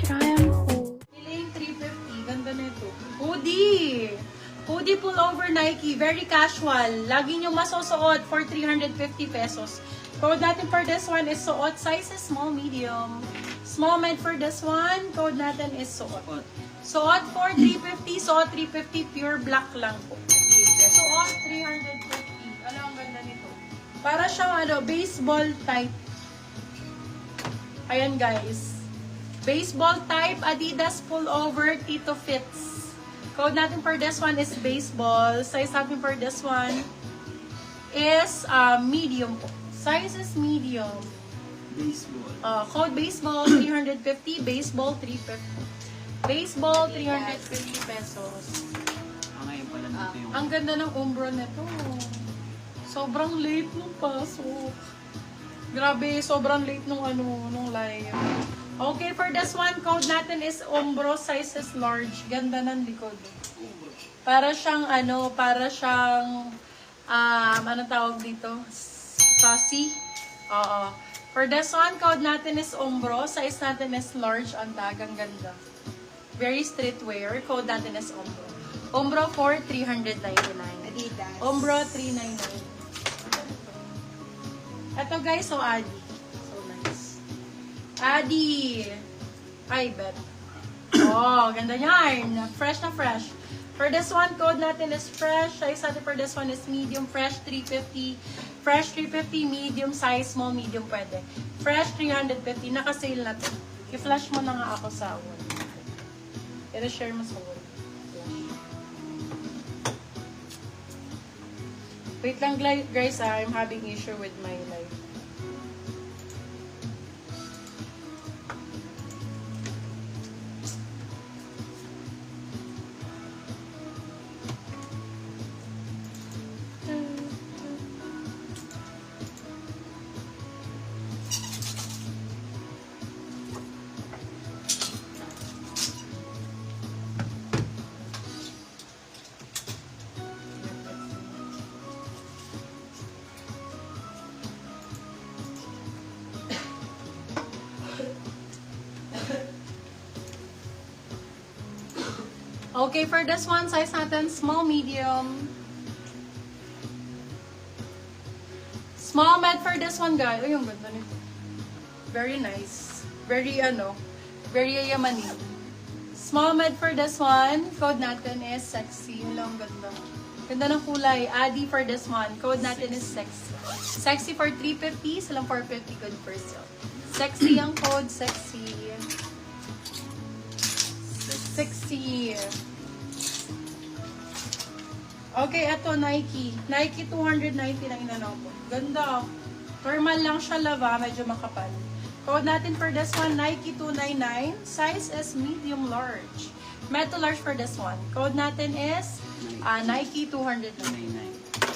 Triumph. Piling 350. Ganda na ito. Hoodie. Hoodie pullover Nike. Very casual. Lagi nyo masusuot for 350 pesos. Code natin for this one is suot. Size is small, medium. Small med for this one. Code natin is suot. Suot for 350. Suot 350. Pure black lang po. Suot 350. Ano ang ganda nito? Para siyang baseball type. Ayan guys. Baseball type, Adidas pullover, Tito Fits. Code natin for this one is baseball. Size natin for this one is medium po. Size is medium. Baseball. Code baseball, 350. Baseball, 350. Baseball, 350 pesos. Ngayon pala nito yung... Ang ganda ng umbro nito. Sobrang late nung pasok. Grabe, sobrang late nung live. Okay, for this one, code natin is umbro, size is large. Ganda ng likod. Para siyang anong tawag dito? Sassy. Oo. For this one, code natin is umbro, size natin is large. Ang dagang ganda. Very streetwear. Code natin is umbro. Umbro for 399. Adidas. Umbro 399. Ito guys, so Adi. So nice. Adi. I bet. Oh, ganda yarn. Fresh na fresh. For this one, code natin is fresh. Size natin for this one is medium. Fresh 350. Fresh 350, medium size, small, medium pwede. Fresh 350. Naka-sale na to. I-flash mo na nga ako sa wall. I-share mo sa wall. Wait lang guys, I'm having issue with my life. Okay, for this one, size natin, small, medium. Small med for this one, guys. Ay, yung ganda nito. Very nice. Very, very yamani. Small med for this one. Code natin is sexy. Ang ganda. Ganda ng kulay. Adi for this one. Code natin is sexy. Sexy for 350. Silang 450. Good for sale. Sexy ang code. Sexy. Sexy. Okay, eto Nike. Nike 299 na po. Ganda. Thermal lang siya lava, medyo makapal. Code natin for this one, Nike 299. Size is medium large. Metal large for this one. Code natin is Nike 299.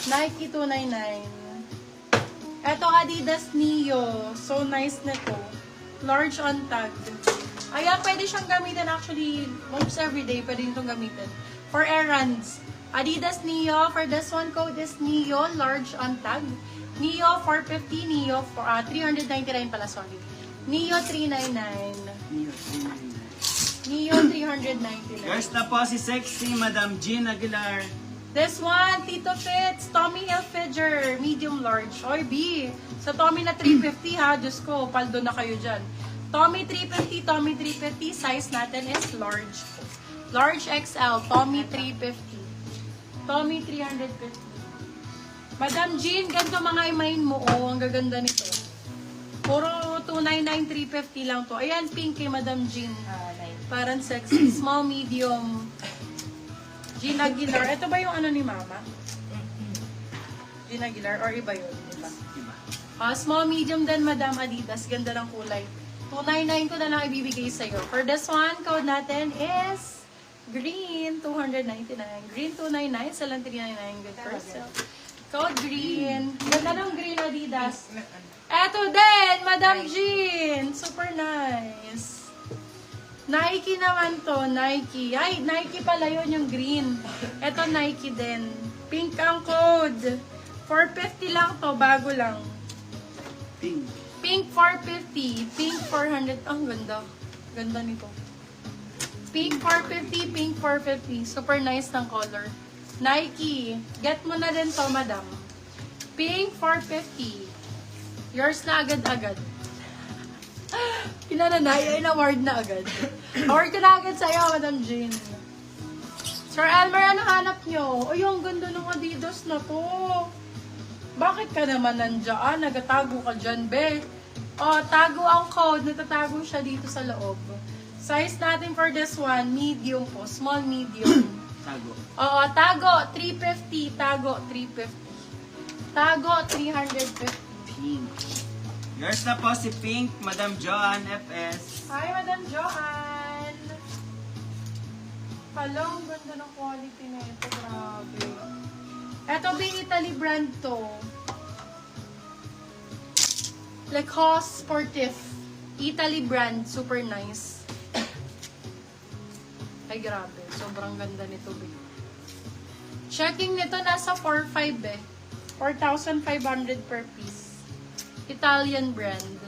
Nike 299. Eto Adidas Neo. So nice na to. Large on tag. Ayan, pwede siyang gamitin actually almost everyday. Pwede itong gamitin. For errands. Adidas Neo. For this one, code is Neo. Large on tag. Neo 450. Neo 399 pala, sorry. Neo 399. Neo 399. First na po si Sexy, Madam Jean Aguilar. This one, Tito Fits. Tommy Hilfiger. Medium large. Oy, B. Sa Tommy na 350 ha. Diyos ko, paldo na kayo dyan. Tommy 350, Tommy 350, size natin is large. Large XL, Tommy 350. Tommy 350. Madam Jean, ganito mga imain mo, oh, ang gaganda nito. Puro 299, 350 lang to. Ayan, pink kay Madam Jean. Parang sexy. Small, medium. Jean Aguilar. Ito ba yung ano ni Mama? Jean Aguilar, or iba yun? Iba. Small, medium din, Madam Adidas. Ganda ng kulay. 299 ko na lang ibibigay sa'yo. For this one, code natin is green, 299. Green, 299. Salang 399. Good for sale. Code green. Ganda ng green Adidas. Eto din, Madam Jean. Super nice. Nike naman to. Nike. Ay, Nike pala yun yung green. Eto Nike din. Pink ang code. 450 lang to. Bago lang. Pink. Pink 450. Pink 400. Ang ganda. Ganda nito. Pink 450, pink 450. Super nice ng color. Nike. Get mo na din to, madam. Pink 450. Yours na agad-agad. Pinananay, ay na-award na agad. Award ko na agad sa'yo, Madam Jean. Sir Elmer, ano hanap nyo? Ay, ang ganda ng Adidas na to. Bakit ka naman nandiyan? Nagatago ka dyan, be. Oh, tago ang code. Natatago siya dito sa loob. Size natin for this one, medium po. Small, medium. Tago. Oo, tago, 350. Tago, 350. Tago, 350. Pink. Yours na po si Pink, Madam Joanne FS. Hi, Madam Joanne! Hello, ang ganda ng quality na ito. Grabe. Ito, Bing Italy brand to. Lacoste Sportif. Italy brand. Super nice. Ay, grabe. Sobrang ganda nito, Bing. Checking nito, nasa 4,500 eh. 4,500 per piece. Italian brand.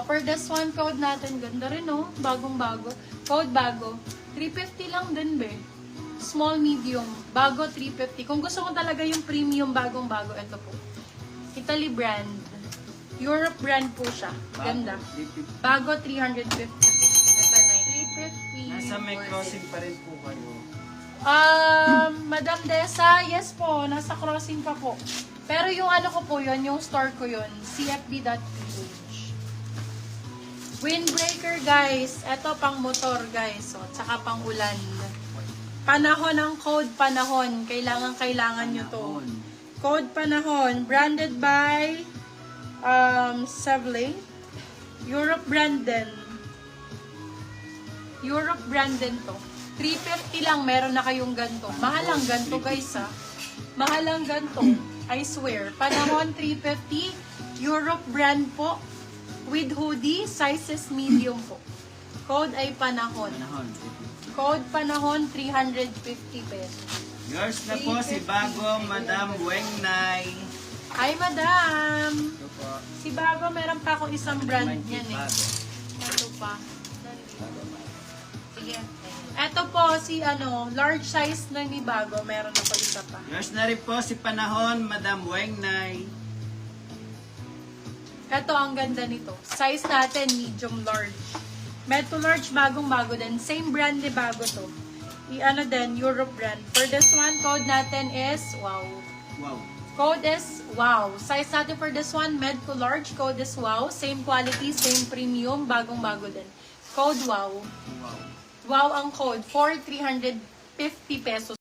For this one, code natin, ganda rin, no? Bagong-bago. Code bago. 350 lang din, be. Small, medium. Bago, 350. Kung gusto mo talaga yung premium, bagong-bago, ito po. Italy brand. Europe brand po siya. Ganda. Bago, 350. Ito na, 350. Nasa may crossing pa rin po kayo. Madam Desa, yes po, nasa crossing pa po. Pero yung ano ko po yun, yung store ko yun, cfb.ph. Windbreaker, guys. Ito pang motor, guys. O, tsaka pang ulan. Panahon ng code panahon. Kailangan nyo to. Code panahon. Branded by Sevley. Europe brand din. Europe brand din to. 350 lang, meron na kayong ganto. Mahal ang ganto, guys, ha. Mahal ang ganto. I swear. Panahon 350. Europe brand po. With hoodie, sizes medium po. Code ay panahon. Code panahon, 350 pesos. Yours na po si Bago, Madam Wengnay. Hi, madam! Ito po. Si Bago, meron pa ako isang brand niyan eh. Bago. Ito pa. Sige. Ito po, si large size na ni Bago. Meron ako isa pa. Yours na rin po si Panahon, Madam Wengnay. Ito, ang ganda nito. Size natin, medium large. Med to large, bagong-bago din. Same brand ni Bago to. Din, Europe brand. For this one, code natin is, wow. Wow. Code is, wow. Size natin for this one, med to large. Code is, wow. Same quality, same premium, bagong-bago din. Code, wow. Wow. Wow ang code for 350 pesos.